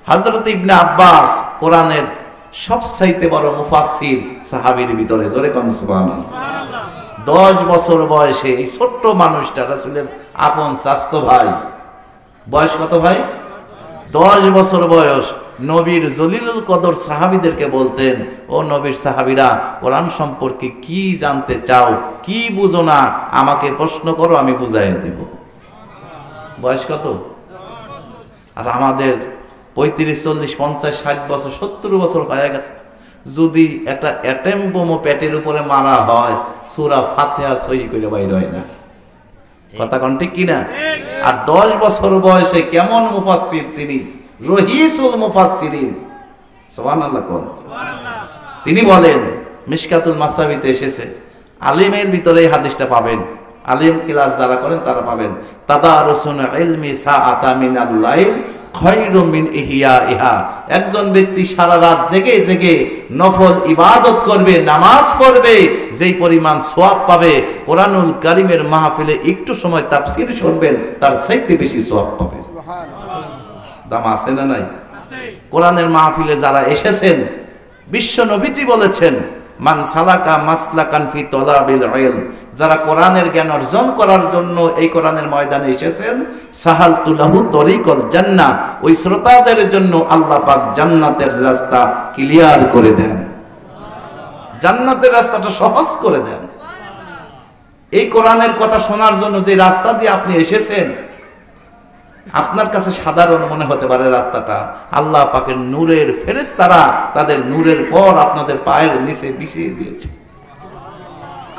হযরত ইবনে আব্বাস কোরআনের সবচাইতে বড় মুফাসসির সাহাবীর ভিতরে, জোরে কোন সুবহানাল্লাহ। 10 বছর বয়সে এই ছোট্ট মানুষটা রাসূলের আপন চাচতো ভাই, বয়স কত ভাই? 10 বছর বয়স। নবীর জলিলুল কদর সাহাবীদেরকে বলতেন, ও নবীর সাহাবীরা, কোরআন সম্পর্কে কি জানতে চাও, কি বুঝো না, আমাকে প্রশ্ন করো, আমি বুঝাইয়া দেব। বয়স কত? আর আমাদের 35, 40, 50, 60 বছর, 70 বছর হয়ে গেছে। যদি একটা অ্যাটম বোমও পেটের উপরে মারা হয়, সূরা ফাতিহা সহি করে বাইর হয় না। কথা কোন ঠিক কিনা? আর 10 বছর বয়সে কেমন মুফাসসির তিনি, রহিসুল মুফাসসিরিন, সুবহানাল্লাহ কোন। তিনি বলেন, মিশকাতুল মাসাবিতে এসেছে, আলিমের ভিতরে এই হাদিসটা পাবেন, আলিম ক্লাস যারা করেন তারা পাবেন, তাদারুসুন ইলমি সাআতা মিনাল লাইল খায়রুম মিন ইহইয়াইহা। একজন ব্যক্তি সারা রাত জেগে জেগে নফল ইবাদত করবে, নামাজ পড়বে, যেই পরিমাণ সওয়াব পাবে, কোরআনুল কারীমের মাহফিলে একটু সময় তাফসীর শুনবেন, তার চাইতে বেশি সওয়াব পাবে। দাম আছে না নাই? কোরআনের মাহফিলে যারা এসেছেন, বিশ্ব নবীজি বলেছেন, মান সালাকা মাসলাকান ফি তলাবিল ইলম, যারা কোরআনের জ্ঞান অর্জন করার জন্য এই কোরআনের ময়দানে এসেছেন, সাহালতু লাহু তরিকুল জান্নাহ, ওই শ্রোতাদের জন্য আল্লাহ পাক জান্নাতের রাস্তা ক্লিয়ার করে দেন, জান্নাতের রাস্তাটা সহজ করে দেন। এই কোরআনের কথা শোনার জন্য যে রাস্তা দিয়ে আপনি এসেছেন, আপনার কাছে সাধারণ মনে হতে পারে রাস্তাটা, আল্লাহ পাকের নূরের ফেরেশতারা তাদের নূরের পর আপনাদের পায়ের নিচে বিছিয়ে দিয়েছে।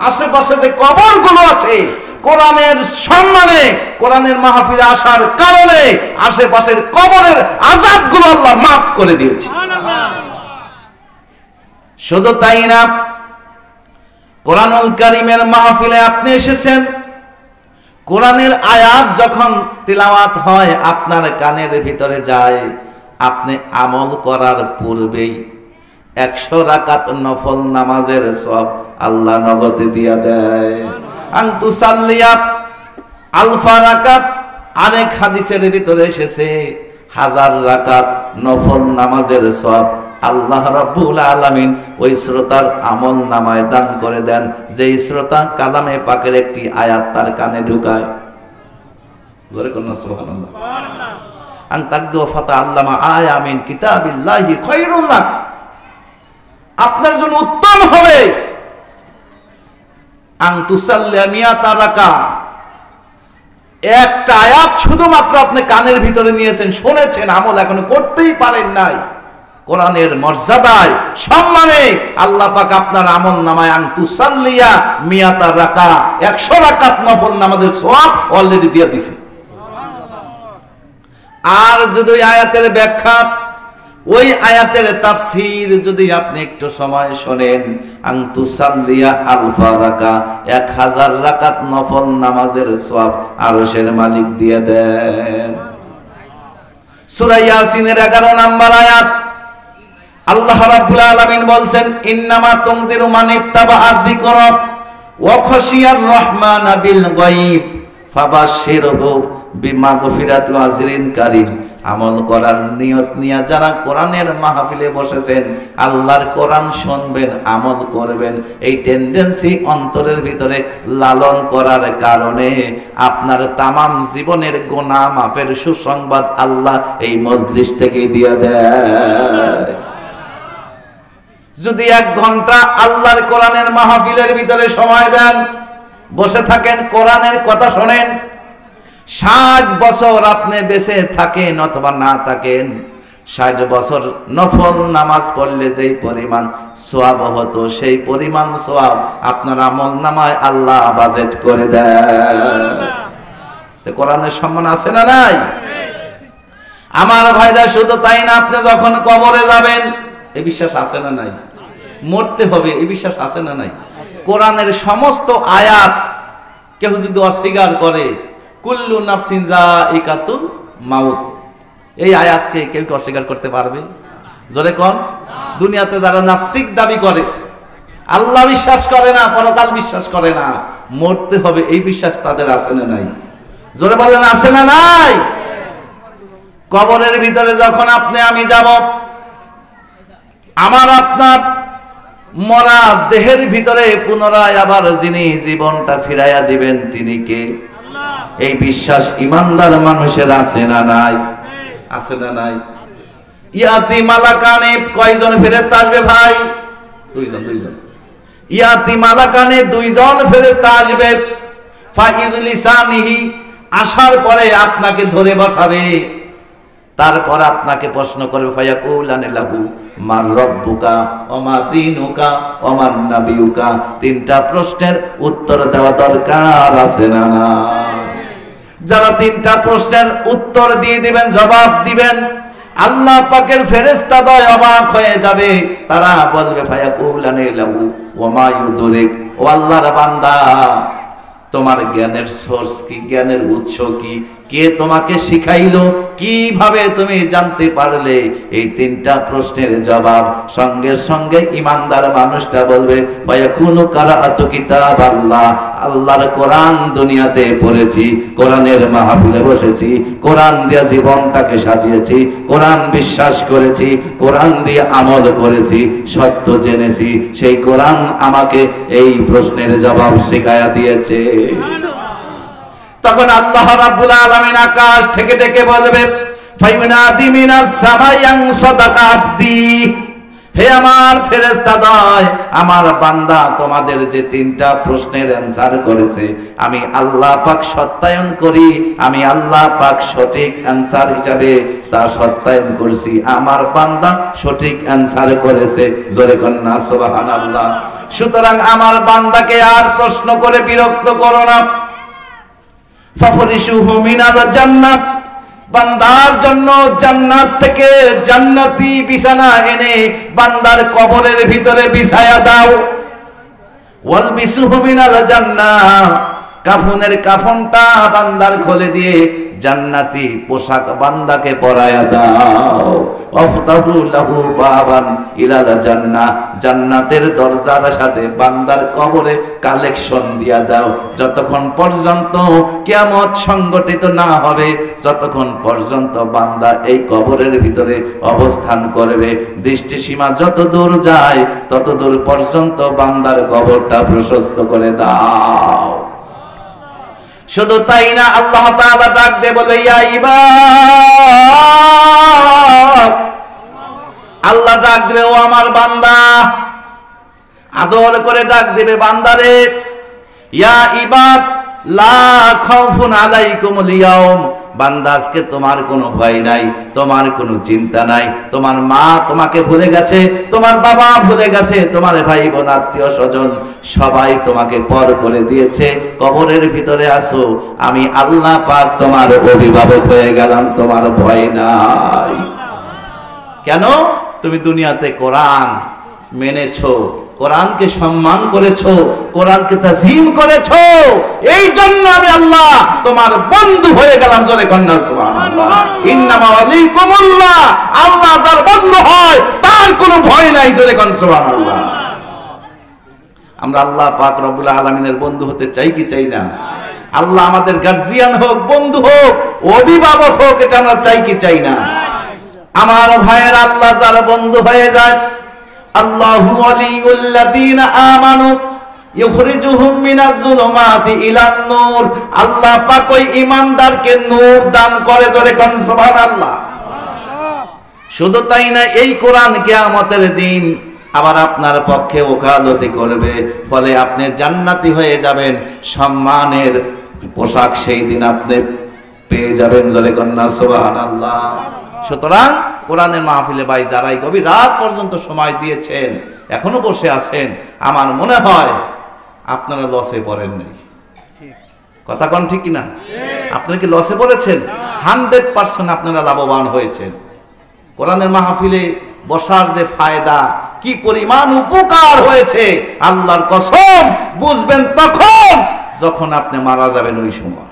আশেপাশে যে কবরগুলো আছে, কোরআনের সম্মানে, কোরআনের মাহফিলে আসার কারণে আশেপাশের কবরের আযাবগুলো আল্লাহ মাফ করে দিয়েছে। শুধু তাই না, কোরআনুল কারীমের মাহফিলে আপনি এসেছেন, কোরআনের আয়াত যখন তিলাওয়াত হয় আপনার কানের ভিতরে যায়, আপনি আমল করার পূর্বেই 100 রাকাত নফল নামাজের সওয়াব আল্লাহ নগদে দিয়া দেয়। আনতু সাল্লিয়া আলফা রাকাত, আরেক হাদিসের ভিতরে এসেছে 1000 রাকাত নফল নামাজের সওয়াব আল্লাহ রাব্বুল আলামিন ওই শ্রোতার আমল নামায় দান করে দেন, যেই শ্রোতা কালামে পাকের একটি আয়াত তার কানে ঢুকায়। জোরে কোন সুবহানাল্লাহ। আন তাকদু ফাতা আল্লামা আয়া মিন কিতাবিল্লাহি খায়রুন লাক, আপনার জন্য উত্তম হবে আন তুসাল্লিয়া মিয়াতা রাকা, একটা আয়াত শুধুমাত্র আপনি কানের ভিতরে নিয়েছেন, শুনেছেন, আমল এখনো করতেই পারেন নাই, কোরআনের মর্যাদায় সম্মানে আল্লাহ পাক আপনার আমল নামায় আন তুসাল্লিয়া মিয়াতা রাকা, 100 রাকাত নফল নামাজের সওয়াব অলরেডি দিয়ে দিয়েছে। আর যদি আয়াতের ব্যাখ্যা, ওই আয়াতের তাফসীর যদি আপনি একটু সময় শোনেন, আন তুসাল্লিয়া আলফা রাকা, 1000 রাকাত নফল নামাজের সওয়াব আরশের মালিক দিয়ে দেন। সূরা ইয়াসিনের 11 নম্বর আয়াত, আল্লাহ রাব্বুল আলামিন বলছেন, ইন্নামা তুনজিরু মান ইত্তাবাআ যিকরা ওয়া খাশিয়ার রহমানা বিল গায়ব ফাবাশশিরহু বিমাগফিরাতি ওয়া আজরিন কারীম। আমল করার নিয়ত নিয়ে যারা কোরআনের মাহফিলে বসেছেন, আল্লাহর কোরআন শুনবেন, আমল করবেন, এই টেন্ডেন্সি অন্তরের ভিতরে লালন করার কারণে আপনার তামাম জীবনের গুনাহ মাফের সুসংবাদ আল্লাহ এই মজলিস থেকে দিয়ে দেয়। যদি 1 ঘন্টা আল্লাহর কোরআনের মাহফিলের ভিতরে সময় দেন, বসে থাকেন, কোরআনের কথা শোনেন, 60 বছর আপনি বেঁচে থাকেন অথবা না থাকেন, 60 বছর নফল নামাজ পড়লে যেই পরিমাণ সওয়াব হতো, সেই পরিমাণ সওয়াব আপনার আমল নামায় আল্লাহ বাজেট করে দেয়। তো কোরআনের সম্মান আছে না নাই? আমার ভাইরা, শুধু তাই না, আপনি যখন কবরে যাবেন, এই বিশ্বাস আছে না নাই? মরতে হবে, এই বিশ্বাস আছে না নাই? কোরআনের সমস্ত আয়াত কেউ যদি অস্বীকার করে, কুল্লু নাফসিন যায়িকাতুল মাউত, এই আয়াতকে কেউ কি অস্বীকার করতে পারবে? জোরে কোন। দুনিয়াতে যারা নাস্তিক দাবি করে, আল্লাহ বিশ্বাস করে না, পরকাল বিশ্বাস করে না, মরতে হবে, এই বিশ্বাস তাদের আছে না নাই? জোরে বলেন, আছে না নাই? কবরের ভিতরে যখন আপনি আমি যাব, আমার আপনার মরা দেহের ভিতরে পুনরায় আবার যিনি জীবনটা ফিরাইয়া দিবেন তিনি কে? এই বিশ্বাস ইমানদার মানুষের আছে না নাই? আছে না নাই? ইয়াতি মালাকানে কয়জন ফেরেশতা আসবে ভাই? দুইজন। ইয়াতি মালাকানে দুইজন ফেরেশতা আসবে। ফাইজুল লিসানিহি, আসার পরে আপনাকে ধরে বসাবে, তারপর আপনাকে প্রশ্ন করবে ফায়াকুলানি লাহু মার রব্বুকা ওয়া মা দীনুকা ওয়া মান নাবিয়ুকা। তিনটা প্রশ্নের উত্তর দেওয়া দরকার আছে না না? যারা তিনটা প্রশ্নের উত্তর দিয়ে দিবেন, জবাব দিবেন, আল্লাহ পাকের ফেরেশতাদ্বয় অবাক হয়ে যাবে। তারা বলবে ফায়াকুলানি লাহু ওয়া মা ইউদরিক, ও আল্লাহর বান্দা তোমার জ্ঞানের সোর্স কি, জ্ঞানের উৎস কি, কে তোমাকে শিখাইলো, কিভাবে তুমি জানতে পারলে? এই তিনটা প্রশ্নের জবাব সঙ্গে সঙ্গে ইমানদার মানুষটা বলবে ফায়াকুনু কারাআতু কিতাবাল্লাহ, আল্লাহর কোরআন দুনিয়াতে পড়েছি, কোরআনের মাহফিলে বসেছি, কোরআন দিয়ে জীবনটাকে সাজিয়েছি, কোরআন বিশ্বাস করেছি, কোরআন দিয়ে আমল করেছি, সত্য জেনেছি, সেই কোরআন আমাকে এই প্রশ্নের জবাব শিখায়া দিয়েছে। তখন আল্লাহ রাব্বুল আলামিন আকাশ থেকে ডেকে বলবে ফায়ুনাদি মিনাস সামাই আন সাদাকা আবদি, হে আমার ফেরেশতাদ্বয়, আমার বান্দা তোমাদের যে তিনটা প্রশ্নের অ্যানসার করেছে আমি আল্লাহ পাক সত্যায়ন করি, আমি আল্লাহ পাক সঠিক অ্যানসার হিসাবে তা সত্যায়ন করছি, আমার বান্দা সঠিক অ্যানসার করেছে। জোরে কন্না সুবহানাল্লাহ। সুতরাং আমার বান্দাকে আর প্রশ্ন করে বিরক্ত করো না। ফাফরিশুহু মিনাল জান্নাত, বান্দার জন্য জান্নাত থেকে জান্নাতি বিছানা এনে বান্দার কবরের ভিতরে বিছায়া দাও। ওয়ালবিসুহু মিনাল জান্নাহ, কাফনের কাফনটা বান্দার খুলে দিয়ে জান্নাতি পোশাক বান্দাকে পরায়া দাও। ওয়াফতাহু লাহু বাবান ইলাল জান্নাহ, জান্নাতের দরজার সাথে বান্দার কবরে কালেকশন দিয়া দাও। যতক্ষণ পর্যন্ত কিয়ামত সংগঠিত না হবে, যতক্ষণ পর্যন্ত বান্দা এই কবরের ভিতরে অবস্থান করবে, দৃষ্টিসীমা যত দূর যায় তত দূর পর্যন্ত বান্দার কবরটা প্রশস্ত করে দাও। শুধু তাই না, আল্লাহ তাআলা ডাক দিয়ে বলে ইয়া ইবাদ, আল্লাহ ডাক দিবে ও আমার বান্দা, আদর করে ডাক দিবে বান্দারে, ইয়া ইবাদ লা খাউফুন আলাইকুমুল ইয়াউম, বান্দা আজকে তোমার কোনো ভয় নাই, তোমার কোনো চিন্তা নাই, তোমার মা তোমাকে ভুলে গেছে, তোমার বাবা ভুলে গেছে, তোমার ভাই বোন আত্মীয় স্বজন সবাই তোমাকে পর করে দিয়েছে, কবরের ভিতরে আসো, আমি আল্লাহ পাক তোমার অভিভাবক হয়ে গেলাম, তোমার ভয় নাই। কেন? তুমি দুনিয়াতে কোরআন মেনেছো, কোরআনকে সম্মান করেছো, কোরআনকে তাজিম করেছো, এই জন্য আমি আল্লাহ তোমার বন্ধু হয়ে গেলাম। জোরে কন্না সুবহানাল্লাহ। ইন্নামা ওয়ালিকুমুল্লাহ, আল্লাহ যার বন্ধু হয় তার কোনো ভয় নাই। জোরে কন্না সুবহানাল্লাহ। আমরা আল্লাহ পাক রব্বুল আলামিনের বন্ধু হতে চাই কি চাই না? আল্লাহ আমাদের গার্জিয়ান হোক, বন্ধু হোক, অভিভাবক হোক, এটা আমরা চাই কি চাই না? আমার ভাইয়ের আল্লাহ যার বন্ধু হয়ে যায়, আল্লাহু ওয়ালিউল্লাযীনা আমানু ইখরিজুহুম মিনাজ যুলুমাতি ইলান নূর, আল্লাহ পাক ওই ঈমানদারকে নূর দান করে। জোরে কোন সুবহানাল্লাহ। শুধু তাই না, এই কোরআন কিয়ামতের দিন আবার আপনার পক্ষে ওকালতি করবে, ফলে আপনি জান্নাতি হয়ে যাবেন, সম্মানের পোশাক সেই দিন আপনি পেয়ে যাবেন। জোরে কোন সুবহানাল্লাহ। সুতরাং কোরআনের মাহফিলে ভাই যারাই গভীর রাত পর্যন্ত সময় দিয়েছেন, এখনো বসে আছেন, আমার মনে হয় আপনারা লসে পড়েন নাই। কথা কোন ঠিক কিনা? আপনারা কি লসে পড়েছেন? 100% আপনারা লাভবান হয়েছেন। কোরআনের মাহফিলে বসার যে ফায়দা, কি পরিমাণ উপকার হয়েছে, আল্লাহর কসম বুঝবেন তখন যখন আপনি মারা যাবেন। ওই সময়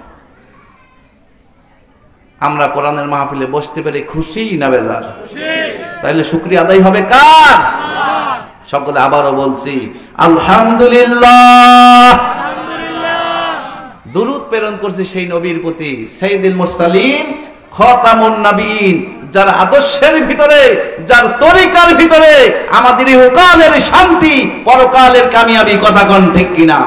আমরা কোরআনের মাহফিলে বসতে পেরে খুশি না বেজার? তাইলে শুকরিয়া আদায় হবে কার? সকলে আবারও বলছি আলহামদুলিল্লাহ। দুরূদ প্রেরণ করছি সেই নবীর প্রতি, সাইয়্যিদুল মুরসালিন খাতামুন নবীন, যার আদর্শের ভিতরে, যার তরিকার ভিতরে আমাদের ইহকালের শান্তি, পরকালের কামিয়াবি। কথা কোন ঠিক কিনা?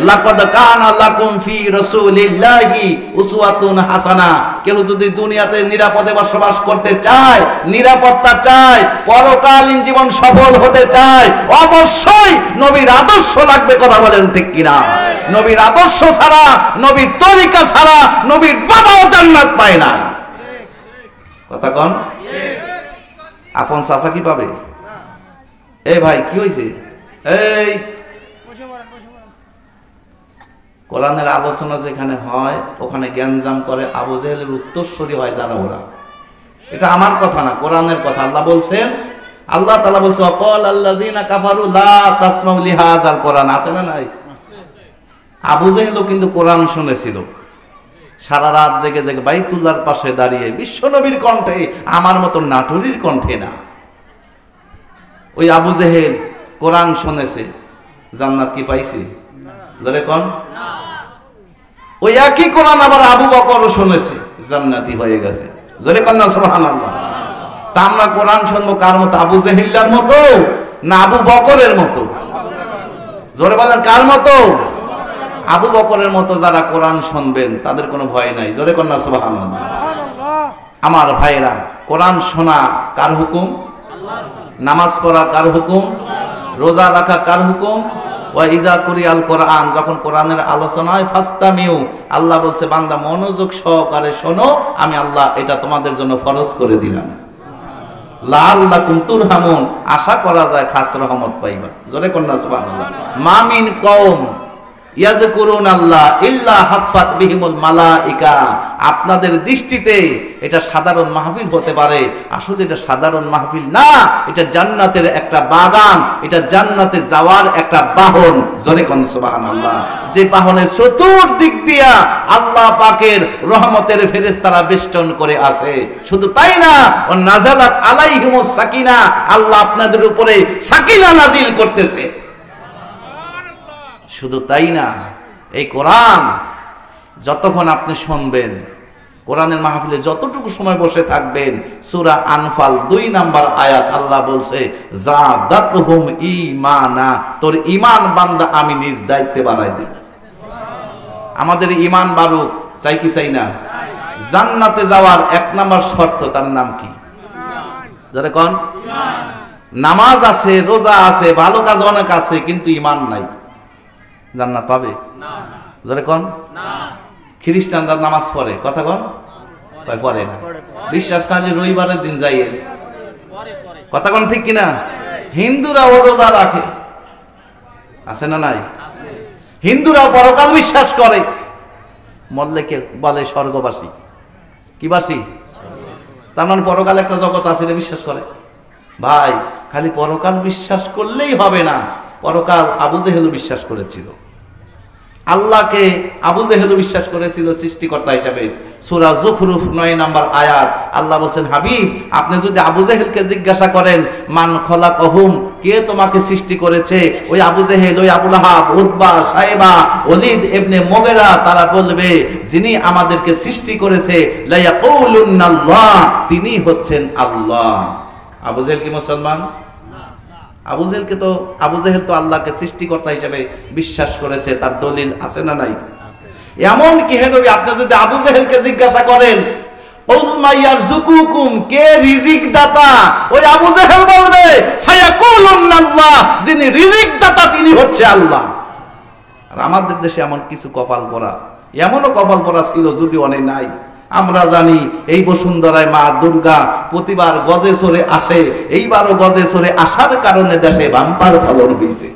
লাকাদ কানা লাকুম ফি রাসূলিল্লাহি উসওয়াতুন হাসানা। কেউ যদি দুনিয়াতে নিরাপদে বসবাস করতে চায়, নিরাপত্তা চায়, পরকালীন জীবন সফল হতে চায়, অবশ্যই নবীর আদর্শ লাগবে। কথা বলেন ঠিক কিনা? নবীর আদর্শ ছাড়া, নবীর তরিকা ছাড়া নবীর বাবাও জান্নাত পায় না। কথা কন? আপন চাচা কি পাবে? এই ভাই কি হয়েছে? এই কোরআনের আলোচনা যেখানে হয় ওখানে জ্ঞানজাম করে আবু জেহেলের উত্তরসূরি হয় যারা, ওরা। এটা আমার কথা না, কোরআনের কথা। আল্লাহ বলছেন, আল্লাহ তাআলা বলছে ওয়াকাল আল্লাযিনা কাফারু লা তাসমাউ লিহাযাল কোরআন। আছে না নাই? আবু জেহেলও কিন্তু কোরআন শুনেছিল, সারা রাত জেগে জেগে বাইতুল্লাহর পাশে দাঁড়িয়ে, বিশ্বনবীর কণ্ঠে, আমার মতো নাটুরির কণ্ঠে না। ওই আবু জেহেল কোরআন শুনেছে, জান্নাত কি পাইছে? জোরে কোন? ওই একই কোরআন আবার আবু বকরও শুনেছে, জান্নাতি হয়ে গেছে। জোরে কোন না সুবহানাল্লাহ। তা আমরা কোরআন শুনবো কার মতো? আবু জেহেলের মতো না আবু বকরের মতো? জোরে বলেন কার মতো? আবু বকরের মতো যারা কোরআন শুনবেন তাদের কোনো ভয় নাই। জোরে কোন না সুবহানাল্লাহ। আমার ভাইরা, কোরআন শোনা কার হুকুম? নামাজ পড়া কার হুকুম? রোজা রাখা কার হুকুম? ওয়া ইজা কুরিয়াল কোরআন, যখন কোরআনের আলোচনা হয় ফাস্তামিউ, আল্লাহ বলছে বান্দা মনোযোগ সহকারে শোনো, আমি আল্লাহ এটা তোমাদের জন্য ফরজ করে দিলাম। লাআল্লাকুম তুরহামুন, আশা করা যায় খাস রহমত পাইবা। জোরে কোন না সুবহানাল্লাহ। মা মিন কওম ইয়াযকুরুনাল্লাহ ইল্লা হাফফাত বিহিমুল মালাইকা। আপনাদের দৃষ্টিতে এটা সাধারণ মাহফিল হতে পারে, আসলে এটা সাধারণ মাহফিল না, এটা জান্নাতের একটা বাগান, এটা জান্নাতে যাওয়ার একটা বাহন। জোরে কোন সুবহানাল্লাহ। যে বাহনের চতুর্দিক দিয়া আল্লাহ পাকের রহমতের ফেরেশতারা বেষ্টন করে আছে। শুধু তাই না, ও নাযালাত আলাইহিমুস সাকিনা, আল্লাহ আপনাদের উপরে সাকিনা নাজিল করতেছে। শুধু তাই না, এই কোরআন যতক্ষণ আপনি শুনবেন, কোরআনের মাহফিলে যতটুকু সময় বসে থাকবেন, সূরা আনফাল 2 নাম্বার আয়াত আল্লাহ বলছে যাদাতহুম ঈমানা, তোর ঈমান বান্দা আমি নিজ দায়িত্বে বাড়াই দেব। আমাদের ঈমান বাড়ুক, চাই কি চাই না? জান্নাতে যাওয়ার 1 নাম্বার শর্ত, তার নাম কি? যারা কোন? নামাজ আছে, রোজা আছে, ভালো কাজ অনেক আছে, কিন্তু ঈমান নাই, জান্নাত পাবে না। জোরে কোন? না। খ্রিস্টানরা নামাজ পড়ে, কথা কোন? পড়ে না। বিশ্বাস না যে রবিবারের দিন যাইয়ে, কথা কোন ঠিক কিনা? হিন্দুরাও রোজা রাখে, আছে না নাই? হিন্দুরাও পরকাল বিশ্বাস করে, মরলে কে বলে স্বর্গবাসী। কি বাসী? তার মানে পরকাল একটা জগৎ আছে, বিশ্বাস করে। ভাই, খালি পরকাল বিশ্বাস করলেই হবে না, পরকাল আবু জেহেল বিশ্বাস করেছিল। আল্লাহকে আবু জেহেল বিশ্বাস করেছিল সৃষ্টিকর্তা হিসাবে। সূরা যুখরুফ 9 নাম্বার আয়াত আল্লাহ বলছেন, হাবিব আপনি যদি আবু জেহেলকে জিজ্ঞাসা করেন মান খলাকহুম, কে তোমাকে সৃষ্টি করেছে, ওই আবু জেহেল, ওই আবু লাহাব, উতবা, সাইবা, ওলীদ ইবনে মুগীরা, তারা বলবে যিনি আমাদেরকে সৃষ্টি করেছে লা ইয়াকুলুনাল্লাহ, তিনি হচ্ছেন আল্লাহ। আবু জেহেল কি মুসলমান? আবু জেহেল তো আল্লাহকে সৃষ্টিকর্তা হিসেবে বিশ্বাস করেছে, তার দলিল আছে না নাই? এমন কি হে নবী, আপনি যদি আবু জেহেলকে জিজ্ঞাসা করেন কে রিজিক দাতা, ওই আবু জেহেল বলবে সায়াকুলুনাল্লাহ, যিনি রিজিক দাতা তিনি হচ্ছে আল্লাহ। আর আমাদের দেশে এমন কিছু কপাল পরা, এমনও কপাল পরা ছিল, যদি অনেক নাই। আমরা জানি এই বসুন্ধরায় মা দুর্গা প্রতিবার গজে চড়ে আসে, এইবারও গজে চড়ে আসার কারণে দেশে বাম্পার ফলন হয়েছে।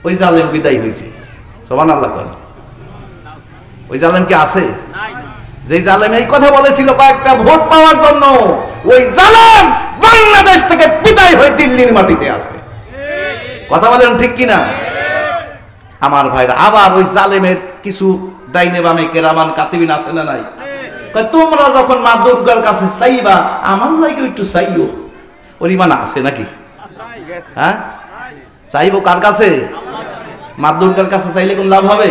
ওই জালেম বিদায় হয়েছে, সুবহানাল্লাহ করে। ওই জালেম কি আছে? যে জালেম এই কথা বলেছিল কয়েকটা ভোট পাওয়ার জন্য, ওই জালেম বাংলাদেশ থেকে বিদায় হয়ে দিল্লির মাটিতে আসে। কথা বলেন ঠিক কিনা? আমার ভাইরা, আবার ওই জালেমের কিছু ডাইনে বামে কেরামান কাতিবিন আছে না নাই? তোমরা যখন মা দুর্গার কাছে চাইবা, আমার লাগে একটু চাইও। ওর ইমান আছে নাকি? হ্যাঁ, চাইবো কার কাছে? মা দুর্গার কাছে চাইলে কোন লাভ হবে?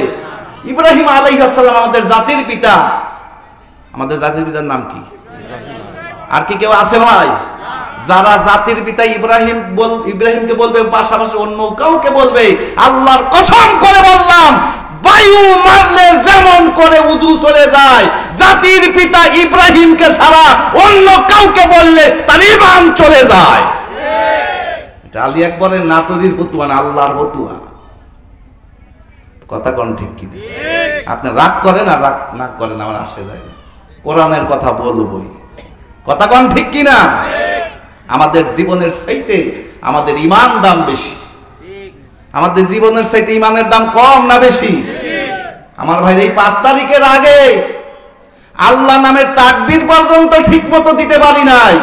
ইব্রাহিম আলাইহিস সালাম আমাদের জাতির পিতা, আমাদের জাতির পিতার নাম কি? আর কি কেউ আছে ভাই? যারা জাতির পিতা ইব্রাহিমকে বলবে, পাশাপাশি অন্য কাউকে বলবে, আল্লাহর কসম করে বললাম, বায়ু মারলে যেমন করে উজু চলে যায়, জাতির পিতা ইব্রাহিমকে ছাড়া অন্য কাউকে বললে তার ঈমান চলে যায়। এটা আলী আকবরের নাটুরির ফতুয়া না, আল্লাহর ফতুয়া। কথা কোন ঠিক কি? আপনি রাগ করেন আর রাগ না করেন আমার আসে যায় না, কোরআনের কথা বলবই। কথা কোন ঠিক কি না? আমাদের জীবনের চাইতে আমাদের ঈমান দাম বেশি। আমাদের জীবনের চাইতে ঈমানের দাম কম না বেশি? আমার ভাই, এই 5 তারিখের আগে আল্লাহ নামের তাকবীর পর্যন্ত ঠিক মতো দিতে পারি নাই।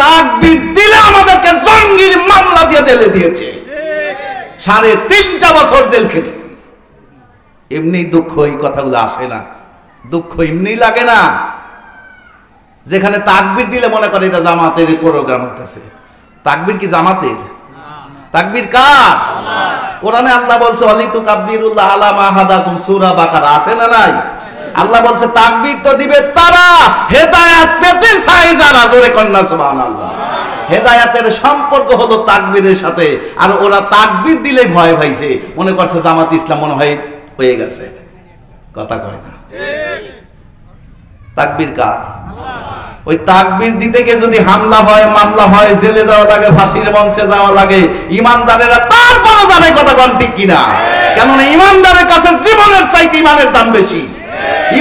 তাকবীর দিলে আমাদেরকে জঙ্গির মামলা দিয়ে জেলে দিয়েছে, 3.5 বছর জেল খেটেছি। এমনি দুঃখ, এই কথাগুলো আসে না, দুঃখ এমনি লাগে না। যেখানে তাকবীর দিলে মনে করে এটা জামাতের প্রোগ্রাম হতেছে। তাকবীর কি জামাতের? তাকবীর কার? কোরআনে আল্লাহ বলছে ওয়ালিতু কাব্বিরুল্লাহ আলা মা হাদাকুম, সূরা বাকারা আছে না নাই? আল্লাহ বলছে তাকবীর তো দিবে তারা হেদায়েত পেতে চায় যারা। জোরে কন্যা সুবহানাল্লাহ। হেদায়েতের সম্পর্ক হলো তাকবীরের সাথে। আর ওরা তাকবীর দিলে ভয় পাইছে, মনে করছে জামাত ইসলাম মনে হয় হয়ে গেছে। কথা কয় না? তাকবীর কার? ওই তাকবীর দিতে গিয়ে যদি হামলা হয়, মামলা হয়, জেলে যাওয়া লাগে, ফাঁসির মঞ্চে যাওয়া লাগে, ইমানদারেরা তারপরও যাবে। কথা কোন ঠিক কিনা? কেননা ইমানদারের কাছে জীবনের চাইতে ইমানের দাম বেশি।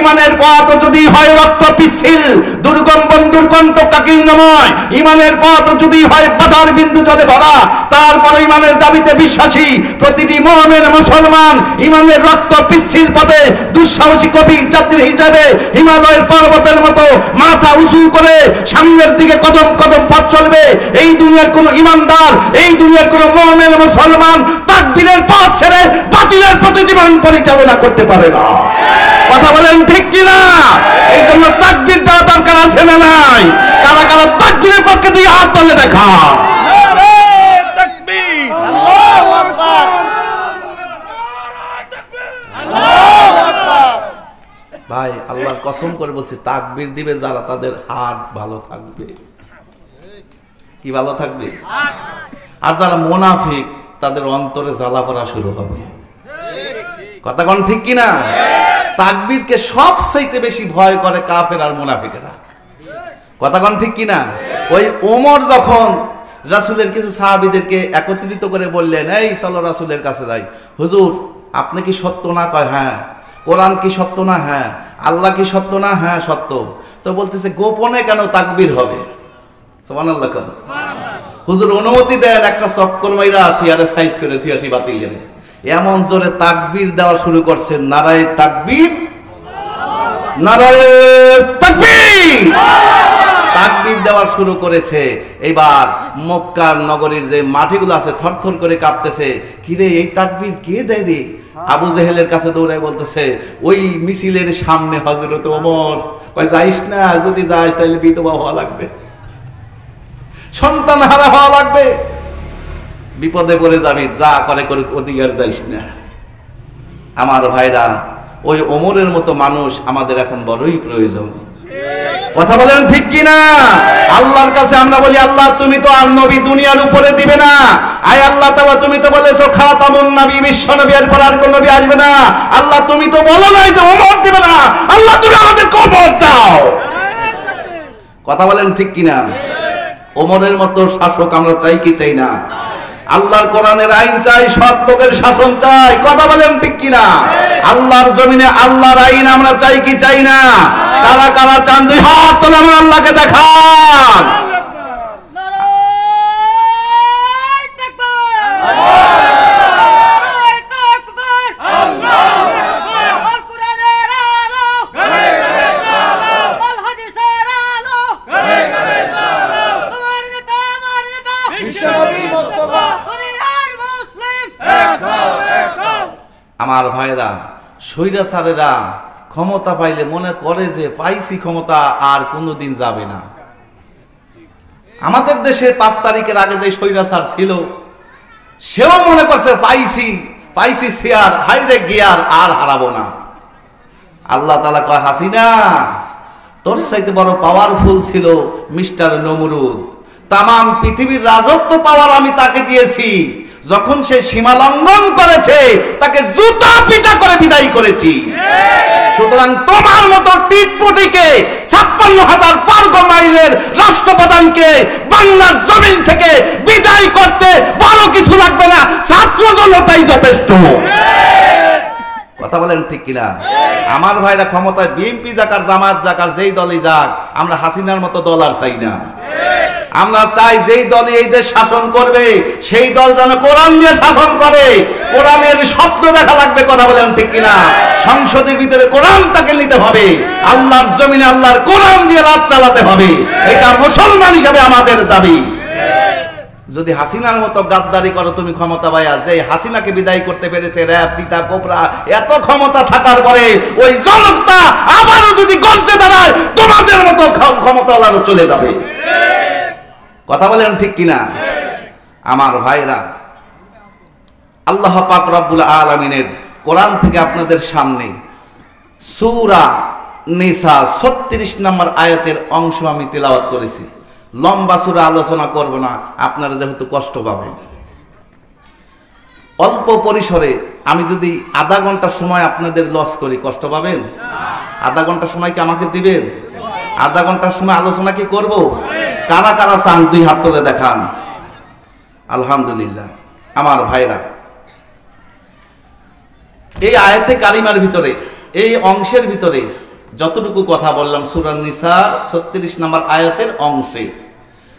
ইমানের পথ যদি হয় রক্ত পিচ্ছিল, দুর্গম বন্ধুর কণ্ঠকাকীর্ণময়, ইমানের পথ যদি হয় বাধার বিন্দু জলে ভরা, তারপর ইমানের দাবিতে বিশ্বাসী প্রতিটি মুমিন মুসলমান ইমানের রক্ত পিচ্ছিল পথে দুঃসাহসী কবি যাত্রী হিসেবে হিমালয়ের পর্বতের মতো মাথা উঁচু করে সামনের দিকে কদম কদম পথ চলবে। এই দুনিয়ার কোন ইমানদার, এই দুনিয়ার কোন মুমিন মুসলমান তাকবীরের পথ ছেড়ে বাতিলের পথে জীবন পরিচালনা করতে পারে না। কথা বলেন ঠিক কিনা? এই জন্য তাকবীর দেওয়া দরকার আছে না নাই? কারা কারা তাকবীরের পক্ষে দিয়ে হাত তুলে দেখা। ভাই, আল্লাহর কসম করে বলছি, তাকবীর দিবে যারা তাদের হাত ভালো থাকবে। কি ভালো থাকবে? আর যারা মুনাফিক তাদের অন্তরে জ্বালা পড়া শুরু হবে। কথা কোন ঠিক কিনা? তাকবীরকে সবচাইতে বেশি ভয় করে কাফের আর মুনাফিকেরা। কথা কোন ঠিক কিনা? ওই ওমর যখন রাসূলের কিছু সাহাবীদেরকে একত্রিত করে বললেন, এই চলো রাসূলের কাছে যাই। হুজুর, আপনি কি সত্য না? কয় হ্যাঁ। কোরআন কি সত্য না? হ্যাঁ। আল্লাহ কি সত্য না? হ্যাঁ সত্য। তো বলতেছে গোপনে কেন তাকবীর হবে? সুবহানাল্লাহ। হুজুর অনুমতি দেন, একটা চক্কর মাইরা চেয়ারে সাইজ করে 83 বাতিল গেলে এমন জোরে তাকবীর দেওয়া শুরু করছেন, নারায়ে তাকবীর, নারায়ে তাকবীর। তাকবীর দেওয়া শুরু করেছে। এবার মক্কার নগরীর যে মাটিগুলো আছে থরথর করে কাঁপতেছে। কিরে, এই তাকবীর কে দেয় রে? আবু জেহেলের কাছে দৌড়ায় বলতেছে, ওই মিছিলের সামনে হযরত ওমর। কয় যাইস না, যদি যাস তাহলে বিধবা হওয়া লাগবে, সন্তান হারা হওয়া লাগবে, বিপদে পড়ে যাবি, যা করে করুক, অধিকার যাইস না। আমার ভাইরা, ওই ওমরের মতো মানুষ আমাদের এখন বড়ই প্রয়োজন। কথা বলেন ঠিক কিনা? আল্লাহর কাছে আমরা বলি, আল্লাহ তুমি তো আর নবী দুনিয়ার উপরে দিবে না। আয় আল্লাহ তাআলা, তুমি তো বলেছো খাতামুন নবী, বিশ্ব নবী, এরপর আর কোন নবী আসবে না। আল্লাহ তুমি তো বলো নাই যে ওমর দিবে না। আল্লাহ তুমি আমাদের কবর দাও। কথা বলেন ঠিক কিনা? ওমরের মতো শাসক আমরা চাই কি চাই না? আল্লাহর কোরআনের আইন চাই, সৎ লোকের শাসন চাই। কথা বলেন ঠিক কিনা? আল্লাহর জমিনে আল্লাহর আইন আমরা চাই কি চাই না? কারা কারা চান? দুই হাত তুলে আমার আল্লাহকে দেখান। আমার ভাইরা, স্বৈরাচারেরা ক্ষমতা পাইলে মনে করে যে পাইছি ক্ষমতা, আর কোনোদিন যাবে না। আমাদের দেশে 5 তারিখের আগে যে স্বৈরাচার ছিল, সেও মনে করছে পাইছি চেয়ার, হাইরে গিয়ার আর হারাবো না। আল্লাহ তাআলা কয়, হাসিনা তোর চাইতে বড় পাওয়ারফুল ছিল মিস্টার নমরুদ। তামাম পৃথিবীর রাজত্ব পাওয়ার আমি তাকে দিয়েছি, যখন সে সীমা লঙ্ঘন করেছে তাকে জুতা পিটা করে বিদায় করেছি। সুতরাং তোমার মতো টিটপটিকে ৫৬,০০০ বর্গ মাইলের রাষ্ট্রপ্রধানকে বাংলার জমিন থেকে বিদায় করতে বড় কিছু লাগবে না, ছাত্র জনতাই যথেষ্ট। কথা বলেন ঠিক কিনা? আমার ভাইরা ক্ষমতায় বিএনপি যাক আর জামাত যাক আর যেই দলই যাক, আমরা হাসিনার মতো দল আর চাই না। আমরা চাই যেই দল এই দেশ শাসন করবে সেই দল যেন কোরআন দিয়ে শাসন করে। কোরআনের স্বপ্ন দেখা লাগবে। কথা বলেন ঠিক কিনা? সংসদের ভিতরে কোরআনটাকে নিতে হবে, আল্লাহর জমিনে আল্লাহর কোরআন দিয়ে রাত চালাতে হবে। এটা মুসলমান হিসেবে আমাদের দাবি। যদি হাসিনার মতো গাদ্দারি করো তুমি ক্ষমতা পাইয়া, যে হাসিনাকে বিদায় করতে পেরেছে র‍্যাব, চিতা, কোবরা, এত ক্ষমতা থাকার পরে ওই জনতা আবারও যদি গর্জে দাঁড়ায় তোমাদের মতো ক্ষমতাওয়ালারও চলে যাবে। কথা বলেন ঠিক কিনা? আমার ভাইরা, আল্লাহ পাক রব্বুল আলামিনের কোরআন থেকে আপনাদের সামনে সূরা নিসা ৩৬ নম্বর আয়াতের অংশ আমি তেলাওয়াত করেছি। লম্বা সূরা আলোচনা করব না, আপনারা যেহেতু কষ্ট পাবেন। অল্প পরিসরে আমি যদি আধা ঘন্টার সময় আপনাদের লস করি, কষ্ট পাবেন? আধা ঘন্টার সময় কি আমাকে দিবেন? আধা ঘন্টার সময় আলোচনা কি করব? কারা কারা চান দুই হাত তুলে দেখান। আলহামদুলিল্লাহ। আমার ভাইরা, এই আয়াতে কারিমার ভিতরে, এই অংশের ভিতরে যতটুকু কথা বললাম সূরা নিসা ৩৬ নম্বর আয়াতের অংশে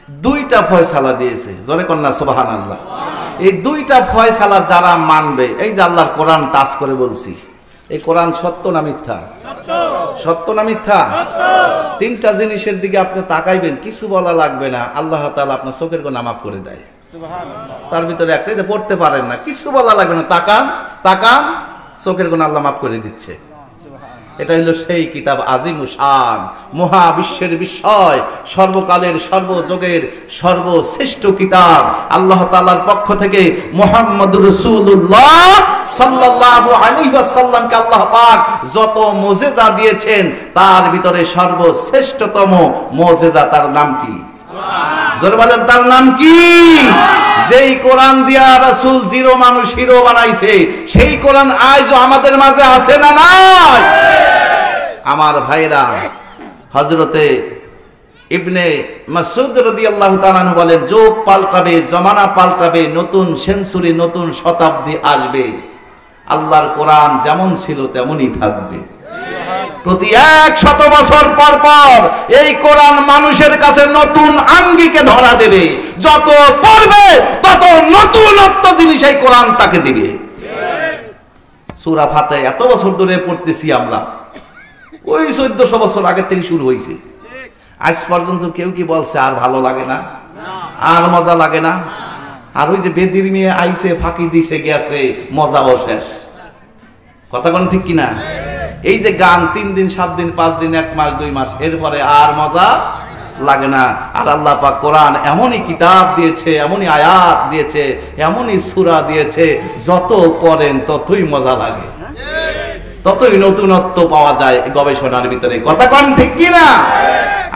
দুইটা ফয়সালা দিয়েছে। জোরে কন্যা সুবহানাল্লাহ। এই দুইটা ফয়সালা যারা মানবে, এই যে আল্লাহর কোরআন টাচ করে বলছি, এই কোরআন সত্য না মিথ্যা? সত্য না মিথ্যা? তিনটা জিনিসের দিকে আপনি তাকাইবেন, কিছু বলা লাগবে না, আল্লাহ তাআলা আপনার চোখের গুনাহ মাফ করে দেয়। তার ভিতরে একটাই, যে পড়তে পারেন না, কিছু বলা লাগবে না, তাকান তাকান, চোখের গুনাহ আল্লাহ মাফ করে দিচ্ছে। এটা হলো সেই কিতাব আজিমুশ শান, মহাবিশ্বের বিস্ময়, সর্বকালের সর্বযুগের সর্বশ্রেষ্ঠ কিতাব। আল্লাহ তাআলার পক্ষ থেকে মুহাম্মদুর রাসূলুল্লাহ সাল্লাল্লাহু আলাইহি ওয়াসাল্লামকে আল্লাহ পাক যত মুজিজা দিয়েছেন তার ভিতরে সর্বশ্রেষ্ঠতম মুজিজা তার নাম কি? জোরে বলেন, তার নাম কি? যেই কোরআন দিয়া রাসূল জিরো মানুষ হিরো বানাইছে, সেই কোরআন আজও আমাদের মাঝে আছে না নাই? আমার ভাইরা, হযরতে ইবনে মাসউদ রাদিয়াল্লাহু তাআলা বলেন, যুগ পাল্টাবে, জমানা পাল্টাবে, নতুন সেঞ্চুরি, নতুন শতাব্দী আসবে, আল্লাহর কোরআন যেমন ছিল তেমনই থাকবে। প্রতি ১০০ বছর পর পর এই কোরআন মানুষের কাছে নতুন আঙ্গিকে ধরা দেবে। যত পড়বে তত নতুনত্ব জিনিস এই কোরআন তাকে দিবে। সূরা ফাতিহা এত বছর ধরে পড়তেছি আমরা, ওই ১৪০০ বছর আগে থেকে শুরু হয়েছে। আজ পর্যন্ত কেউ কি বলছে আর ভালো লাগে না, আর মজা লাগে না? আর ওই যে বেদির মেয়ে আইছে, ফাঁকি দিছে, গেছে, মজাও শেষ। কথা বলেন ঠিক কিনা? এই যে গান ৩ দিন ৭ দিন ৫ দিন ১ মাস ২ মাস, এরপরে আর মজা লাগে না। আর আল্লাহ পাক কোরআন এমনই কিতাব দিয়েছে, এমনই আয়াত দিয়েছে, এমনই সূরা দিয়েছে, যত পড়েন ততই মজা লাগে, ততই নতুনত্ব পাওয়া যায় গবেষণার ভিতরে। কথা কোন ঠিক কিনা?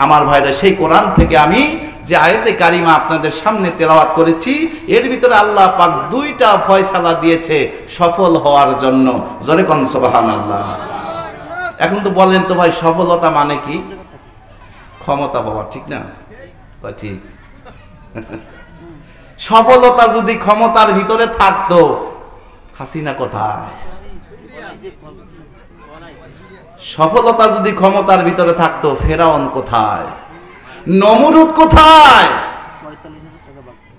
আমার ভাইরা, সেই কোরআন থেকে আমি যে আয়াতে কারিমা আপনাদের সামনে তেলাওয়াত করেছি, এর ভিতরে আল্লাহ পাক দুইটা ফয়সালা দিয়েছে সফল হওয়ার জন্য। জোরে কোন সুবহানাল্লাহ। এখন তো বলেন তো ভাই, সফলতা মানে কি? ক্ষমতা পাওয়া, ঠিক না? ঠিক। সফলতা যদি ক্ষমতার ভিতরে থাকতো, হাসিনা কোথায়? সফলতা যদি ক্ষমতার ভিতরে থাকতো, ফেরাউন কোথায়? নমরুদ কোথায়?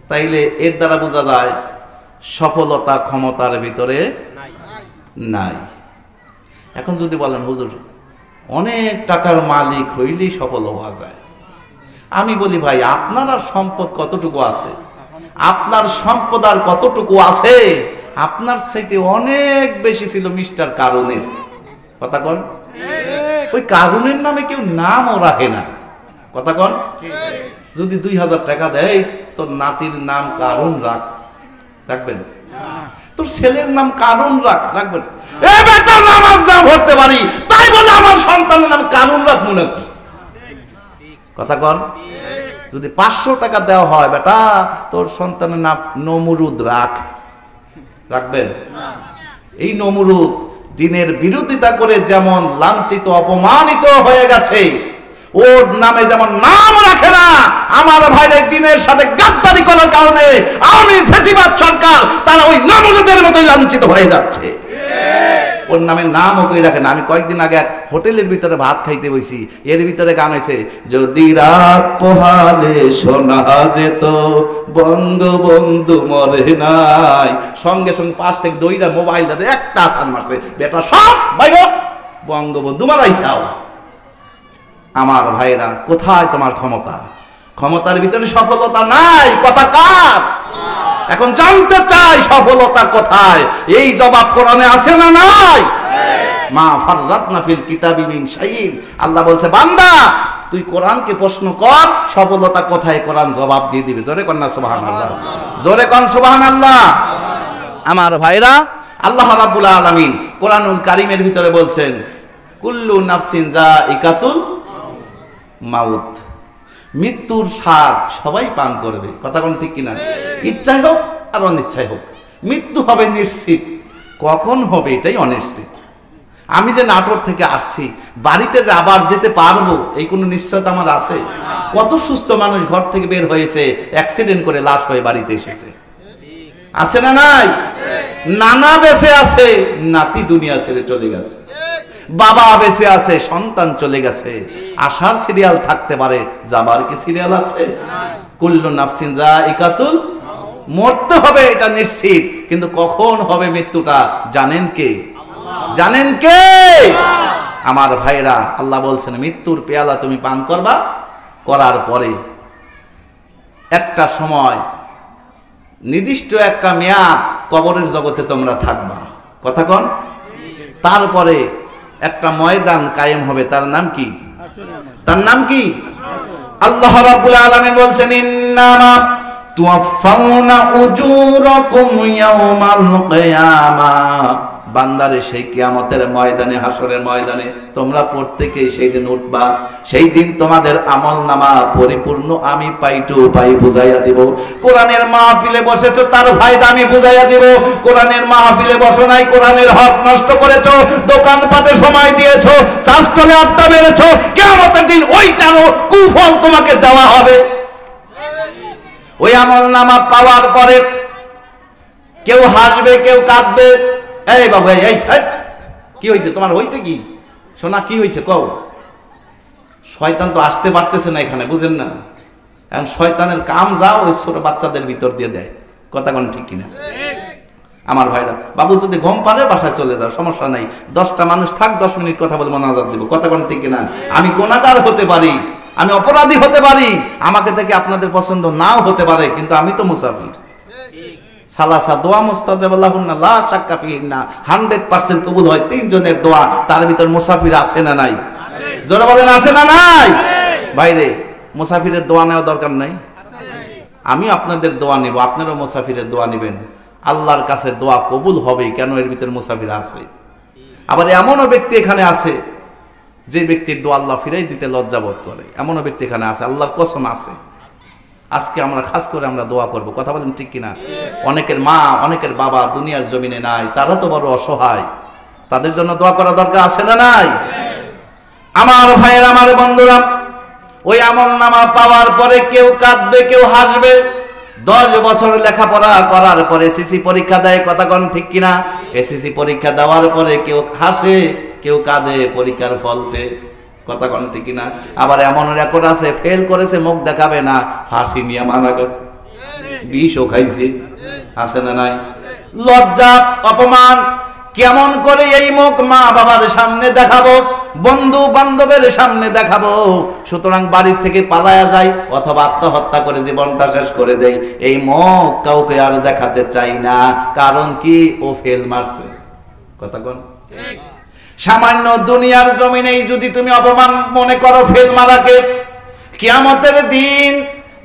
তাইলে এর দ্বারা বোঝা যায় সফলতা ক্ষমতার ভিতরে নাই। এখন যদি বলেন হুজুর অনেক টাকার মালিক হইলেই সফল হওয়া যায়, আমি বলি ভাই, আপনার আর সম্পদ কতটুকু আছে? আপনার সম্পদ আর কতটুকু আছে? আপনার চাইতে অনেক বেশি ছিল মিস্টার কারুনের। কথা কন? ওই কারুনের নামে কেউ নামও রাখে না। কথা কন? যদি ২০০০ টাকা দেয়, তোর নাতির নাম কারুন রাখ, রাখবেন? তোর ছেলের নাম কারুন রাখবেন? এ বেটা নামাজ না পড়তে পারি, তাই বলে আমার সন্তানের নাম কারুন রাখবো নাকি? কথা কন। যদি 500 টাকা দেওয়া হয়, বেটা তোর সন্তানের নাম নমরুদ রাখবেন? এই নমরুদ দিনের বিরোধিতা করে যেমন লাঞ্ছিত অপমানিত হয়ে গেছে, ওর নামে যেমন নাম রাখে না, আমার ভাইরা দিনের সাথে গাদ্দারি করার কারণে আমি ফেসিবাদ সরকার তারা ওই নমরুদের মতো লাঞ্ছিত হয়ে যাচ্ছে। ওর নামে নাম ওকে রাখে না। আমি কয়েকদিন আগে এক হোটেলের ভিতরে ভাত খাইতে বসি, এর ভিতরে গান হয়েছে, যদি রাত পোহালে শোনা যেত বঙ্গবন্ধু মরে নাই, সঙ্গে সঙ্গে পাশ থেকে দইরা মোবাইল যাতে একটা আসান মারছে, বেটা সব ভাই বঙ্গবন্ধু মারাইছাও। আমার ভাইরা, কোথায় তোমার ক্ষমতা? ক্ষমতার ভিতরে সফলতা নাই, কথা কার? এখন জানতে চাই সফলতা কোথায়? এই জবাব কোরআনে আছে না নাই? মা ফাররাতনা ফিল কিতাবি মিন শাইইন। আল্লাহ বলছে, বান্দা তুই কোরআনকে প্রশ্ন কর, সফলতা কোথায় কোরআন জবাব দিয়ে দিবে। জোরে কর না সুবহানাল্লাহ, জোরে কর সুবহানাল্লাহ। আমার ভাইরা, আল্লাহ রাব্বুল আলামিন কোরআনুল কারীমের ভিতরে বলছেন, কুল্লু নাফসিন যায়িকাতুল মাউত, মৃত্যুর স্বাদ সবাই পান করবে। কথা কোন ঠিক কিনা? ইচ্ছাই হোক আর অনিচ্ছাই হোক, মৃত্যু হবে নিশ্চিত। কখন হবে এটাই অনিশ্চিত। আমি যে নাটোর থেকে আসছি, বাড়িতে যে আবার যেতে পারবো এই কোনো নিশ্চয়তা আমার আছে? কত সুস্থ মানুষ ঘর থেকে বের হয়েছে, অ্যাক্সিডেন্ট করে লাশ হয়ে বাড়িতে এসেছে, আছে না নাই? নানা বেঁচে আছে, নাতি দুনিয়া ছেড়ে চলে গেছে, বাবা বেঁচে আছে, সন্তান চলে গেছে। আসার সিরিয়াল থাকতে পারে, যাবার কি সিরিয়াল আছে? কুল্লু নাফসিন যায়িকাতুল, মরতে হবে এটা নিশ্চিত, কিন্তু কখন হবে মৃত্যুটা জানেন কে? জানেন কে? আমার ভাইরা, আল্লাহ বলছেন মৃত্যুর পেয়ালা তুমি পান করবা, করার পরে একটা সময় নির্দিষ্ট একটা মেয়াদ কবরের জগতে তোমরা থাকবা। কথা কন। তারপরে একটা ময়দান কায়েম হবে, তার নাম কি? তার নাম কি? আল্লাহ রাব্বুল আলামিন বলছেন, ইন্নামা তুওয়াফাউনা উজুরাকুম ইয়াওমাল কিয়ামাহ। বান্দারে সেই কিয়ামতের ময়দানে, হাসরের ময়দানে তোমরা প্রত্যেকেই সেই দিন উঠবা। সেই দিন তোমাদের আমলনামা পরিপূর্ণ আমি পাই টু পাই বুঝাইয়া দিব। কোরআনের মাহফিলে বসেছো, তার ফায়দা আমি বুঝাইয়া দিব। কোরআনের মাহফিলে বসো নাই, কোরআনের হক নষ্ট করেছো, দোকানপাটে সময় দিয়েছো, শাস্ত্রে আড্ডা মেরেছো, কিয়ামতের দিন ওইটারও কুফল তোমাকে দেওয়া হবে। ওই আমলনামা পাওয়ার পরে কেউ হাসবে, কেউ কাঁদবে। এই বাবু, এই কি হয়েছে তোমার? হয়েছে কি সোনা? কি হয়েছে কও? শয়তান তো আসতে পারতেছে না এখানে, বুঝেন না? এখন শয়তানের কাম যাও ওই ছোট বাচ্চাদের ভিতর দিয়ে দেয়। কথা কোন ঠিক কিনা? আমার ভাইরা, বাবু যদি ঘুম পারে বাসায় চলে যাও, সমস্যা নাই। 10টা মানুষ থাক, 10 মিনিট কথা বলে মোনাজাত দিব। কথা কোন ঠিক কিনা? আমি গুনাহগার হতে পারি, আমি অপরাধী হতে পারি, আমাকে থেকে আপনাদের পছন্দ নাও হতে পারে, কিন্তু আমি তো মুসাফির। সালাসা দোয়া মুস্তাজাব লাহুন্না লা শাক্কা ফিহিন্না, 100% কবুল হয় 3 জনের দোয়া। তার ভিতর মুসাফির আছে না নাই? জোরে বলেন, আছে না নাই? বাইরে মুসাফিরের দোয়া নেওয়া দরকার নাই? আমি আপনাদের দোয়া নেব, আপনারাও মুসাফিরের দোয়া নেবেন। আল্লাহর কাছে দোয়া কবুল হবে, কেন? এর ভিতর মুসাফির আছে। আবার এমনও ব্যক্তি এখানে আছে যে ব্যক্তির দোয়া আল্লাহ ফিরাই দিতে লজ্জাবোধ করে, এমনও ব্যক্তি এখানে আছে, আল্লাহর কসম আছে। আজকে আমরা খাস করে আমরা দোয়া করব। কথা বলেন ঠিক কিনা? অনেকের মা, অনেকের বাবা দুনিয়ার জমিনে নাই, তারা তো বড় অসহায়, তাদের জন্য দোয়া করা দরকার আছে না নাই? আমার ভাইয়ের, আমার বন্ধুরা, ওই আমলনামা পাওয়ার পরে কেউ কাঁদবে, কেউ হাসবে। 10 বছর লেখাপড়া করার পরে এসএসসি পরীক্ষা দেয়। কথা কোন ঠিক কিনা? এসএসসি পরীক্ষা দেওয়ার পরে কেউ হাসে, কেউ কাঁদে পরীক্ষার ফল পেয়ে। কথা কোন ঠিক কিনা? আবার এমন রেকর্ড আছে, ফেল করেছে, মুখ দেখাবে না, ফাঁসি নিয়ে মারা গেছে, বিষও খাইছে, আছে না নাই? লজ্জা, অপমান, কেমন করে এই মুখ মা বাবার সামনে দেখাবো, বন্ধু বান্ধবের সামনে দেখাবো? সুতরাং বাড়ির থেকে পালায়া যায় অথবা আত্মহত্যা করে জীবনটা শেষ করে দেয়। এই মুখ কাউকে আর দেখাতে চাই না। কারণ কি? ও ফেল মারছে। কথা কোন? সামান্য দুনিয়ার জমিনেই যদি তুমি অপমান মনে করো ফেল মারাকে, কিয়ামতের দিন,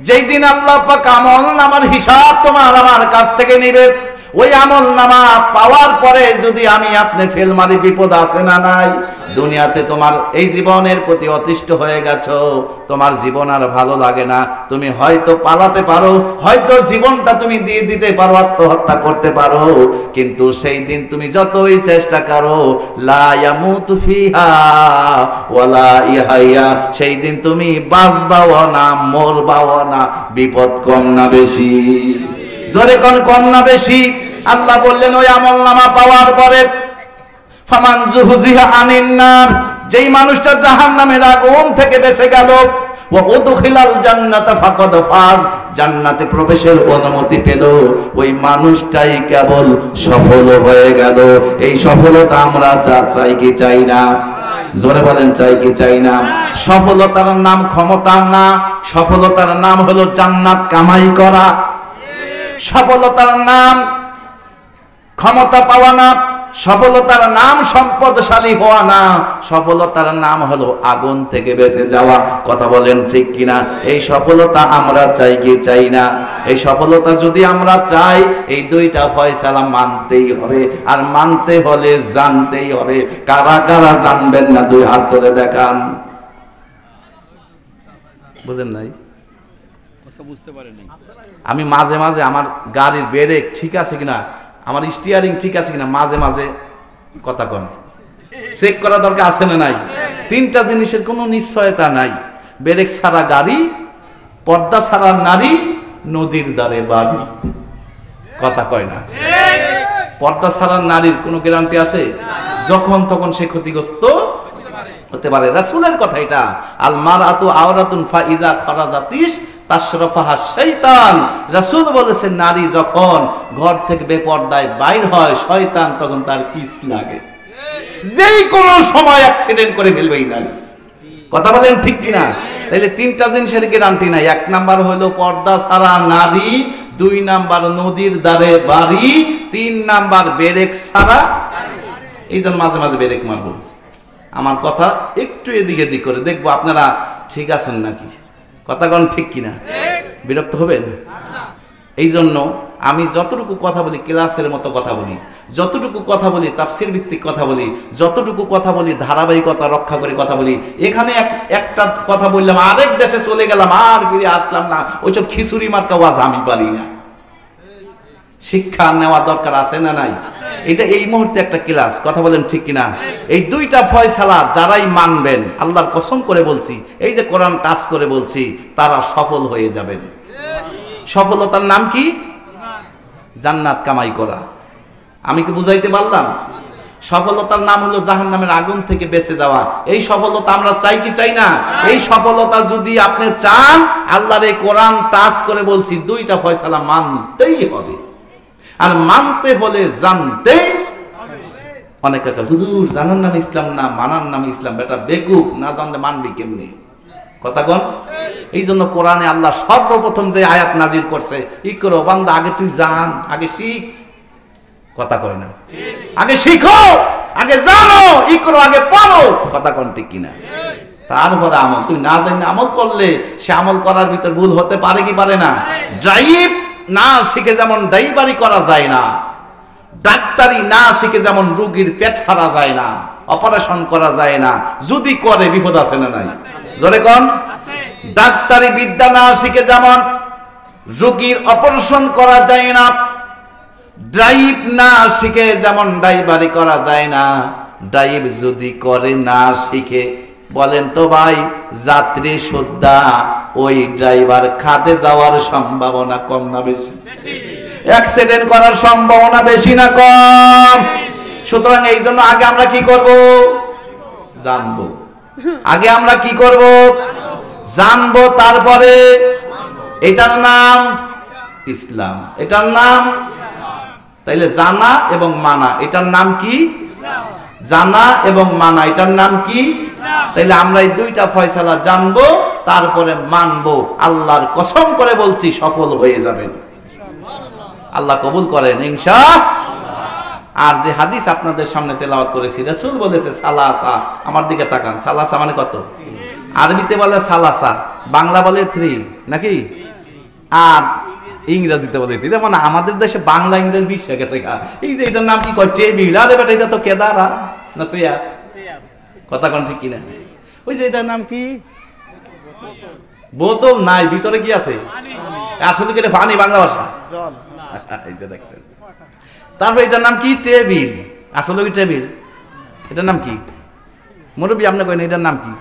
যেই দিন আল্লাহ পাক আমলনামার হিসাব তোমার আমার কাছ থেকে নিবে, ওই আমলনামা পাওয়ার পরে যদি আমি আপনি ফেল মারি, বিপদ আছে না নাই? দুনিয়াতে তোমার এই জীবনের প্রতি অতিষ্ঠ হয়ে গেছো, তোমার জীবন আর ভালো লাগে না, তুমি হয়তো পালাতে পারো, হয়তো জীবনটা তুমি দিয়ে দিতে পারো, আত্মহত্যা করতে পারো, কিন্তু সেই দিন তুমি যতই চেষ্টা করো, লা ইয়ামুতু ফিহা ওয়ালা ইয়াহইয়া, সেই দিন তুমি বাঁচবাও না, মরবাও না। বিপদ কম না বেশি? জোরে কোন কম না বেশি? আল্লাহ বললেন ওই আমলনামা পাওয়ার পরে ফামান যুহজিহা আনিন নার, যেই মানুষটা জাহান্নামের আগুন থেকে বেঁচে গেল, ওয়া উদখিলাল জান্নাতা ফাকাদ ফাজ, জান্নাতে প্রবেশের অনুমতি পেল, ওই মানুষটাই কেবল সফল হয়ে গেল। এই সফলতা আমরা চাই কি চাই না? জোরে বলেন, চাই কি চাই না? সফলতার নাম ক্ষমতা না, সফলতার নাম হলো জান্নাত কামাই করা। সফলতার নাম ক্ষমতা পাওয়া না, সফলতার নাম সম্পদশালী হওয়া না, সফলতার নাম হলো আগুন থেকে বেঁচে যাওয়া। কথা বলেন ঠিক কিনা? এই সফলতা আমরা চাই কি চাই না? এই সফলতা যদি আমরা চাই, এই দুইটা ফয়সালা মানতেই হবে, আর মানতে হলে জানতেই হবে। কারা কারা জানবেন না? দুই হাত তুলে দেখান। বুঝেন নাই? বুঝতে পারেনি। আমি মাঝে মাঝে আমার গাড়ির ব্রেক ঠিক আছে কিনা, আমার স্টিয়ারিং ঠিক আছে কিনা, মাঝে মাঝে কথা কন চেক করা দরকার আছে না নাই? তিনটা জিনিসের কোনো নিশ্চয়তা নাই। ব্রেক ছাড়া গাড়ি, পর্দা ছাড়া নারী, নদীর ধারে বাড়ি। কথা কয় না? পর্দা ছাড়া নারীর কোনো গ্যারান্টি আছে? যখন তখন সে ক্ষতিগ্রস্ত হতে পারে। রাসূলের কথা এটা, আল মারআতু আওরাতুন ফাইজা খারাজাতিস তাশরাফাহা শাইতান। রাসূল বলেছেন, নারী যখন ঘর থেকে বেপরদায় বাইর হয়, শয়তান তখন তার পিছ লাগে। যেই কোনো সময় অ্যাক্সিডেন্ট করে ফেলবে এই নারী। কথা বলেন ঠিক কিনা? তাহলে তিনটা জিনিসের গ্যারান্টি নাই। এক নাম্বার হলো পর্দা ছাড়া নারী, দুই নাম্বার নদীর ধারে বাড়ি, তিন নাম্বার ব্রেক ছাড়া। এই জন্য মাঝে মাঝে ব্রেক মারবো। আমার কথা একটু এদিকে দিক করে দেখবো আপনারা ঠিক আছেন নাকি। কথা কোন ঠিক কিনা? বিরক্ত হবেন? এই জন্য আমি যতটুকু কথা বলি ক্লাসের মতো কথা বলি, যতটুকু কথা বলি তাফসীর ভিত্তিক কথা বলি, যতটুকু কথা বলি ধারাবাহিকতা রক্ষা করে কথা বলি। এখানে একটা কথা বললাম, আরেক দেশে চলে গেলাম, আর ফিরে আসলাম না, ওইসব খিচুড়ি মার্কা ওয়াজ আমি পারি না। শিক্ষা নেওয়া দরকার আছে না নাই? এটা এই মুহূর্তে একটা ক্লাস। কথা বলেন ঠিক কিনা? এই দুইটা ফয়সালা যারাই মানবেন, আল্লাহর কসম করে বলছি, এই যে কোরআন টাচ করে বলছি, তারা সফল হয়ে যাবেন। সফলতার নাম কি? জান্নাত কামাই করা। আমি কি বুঝাইতে পারলাম? সফলতার নাম হলো জাহান্নামের আগুন থেকে বেঁচে যাওয়া। এই সফলতা আমরা চাই কি চাই না? এই সফলতা যদি আপনি চান, আল্লাহর এই কোরআন টাচ করে বলছি, দুইটা ফয়সালা মানতেই হবে। আর মানতে হলে জানতে। অনেক কাকা, হুজুর জানার নাম ইসলাম না, মানার নাম ইসলাম। বেটা বেকুফ, না জানলে মানবি কেমনি? কথা কন। এই জন্য কোরআনে আল্লাহ সর্বপ্রথম যে আয়াত নাজিল করছে, ই করো বান্দা, আগে তুই জান, আগে শিখ। কথা কয় না? আগে শিখো, আগে জানো, ই করো, আগে পড়ো। কথা কন ঠিক কিনা? তারপরে আমল। তুই না জানি আমল করলে সে আমল করার ভিতর ভুল হতে পারে কি পারে না? ড্রাইভ না শিখে যেমন ড্রাইভারি করা যায় না, ডাক্তারি না শিখে যেমন রোগীর পেট ফাড়া যায় না, অপারেশন করা যায় না, যদি করে বিপদ আছে না নাই? জোরে কোন? ডাক্তারি বিদ্যা না শিখে যেমন রোগীর অপারেশন করা যায় না, ড্রাইভ না শিখে যেমন ড্রাইভারি করা যায় না। ড্রাইভ যদি করে না শিখে, বলেন তো ভাই, যাত্রী সুদ্ধা ওই ড্রাইভার খাদে যাওয়ার সম্ভাবনা কম না বেশি? অ্যাক্সিডেন্ট করার সম্ভাবনা বেশি না কম? সুতরাং এই জন্য আগে আমরা কি করব? জানবো। আগে আমরা কি করব? জানবো, তারপরে এটার নাম ইসলাম। এটার নাম, তাইলে জানা এবং মানা, এটার নাম কি? জানা এবং মানা, এটার নাম কি? তাইলে আমরা এই দুইটা ফয়সালা জানবো, তারপরে মানবো। আল্লাহর কসম করে বলছি, সফল হয়ে যাবেন। আল্লাহ কবুল করেন ইনশাআল্লাহ। আর যে হাদিস আপনাদের সামনে তেলাওয়াত করেছি, রাসূল বলেছে সালাসা। আমার দিকে তাকান। সালাসা মানে কত? আরবিতে বলে সালাসা, বাংলা বলে 3 নাকি? আর ইংরেজিতে বলে এটা মানে আমাদের দেশে বাংলা ইংরেজি মিশে গেছে এই যে এটার নাম কি কয় টেবিল আরে বেটা এটা তো কেদারা না চেয়ার কথা কোন ঠিক কিনা ওই যে এটার নাম কি বোতল নাই ভিতরে কি আছে আসলে কি এটা পানি বাংলা ভাষা জল এই যে দেখছেন তারপর এটার নাম কি টেবিল আসলে কি টেবিল এটার নাম কি মুরব্বী আপনি কইন এটার নাম কি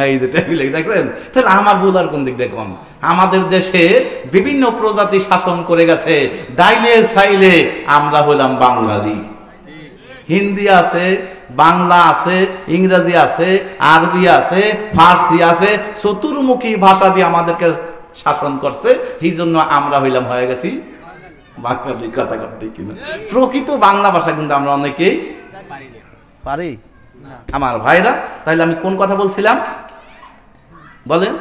এই যে টেবিল দেখছেন তাহলে আমার ভুল আর কোন দিক দেখুন আমাদের দেশে বিভিন্ন প্রজাতি শাসন করে গেছে ডাইনে সাইলে আমরা হলাম বাঙালি হিন্দি আছে বাংলা আছে ইংরেজি আছে আরবি আছে ফার্সি আছে চতুর্মুখী ভাষা দিয়ে আমাদেরকে শাসন করছে এই জন্য আমরা হইলাম হয়ে গেছি বাঙালি কথা করতে কিনা প্রকৃত বাংলা ভাষা কিন্তু আমরা অনেকেই পারি আমার ভাইরা তাহলে আমি কোন কথা বলছিলাম বলেন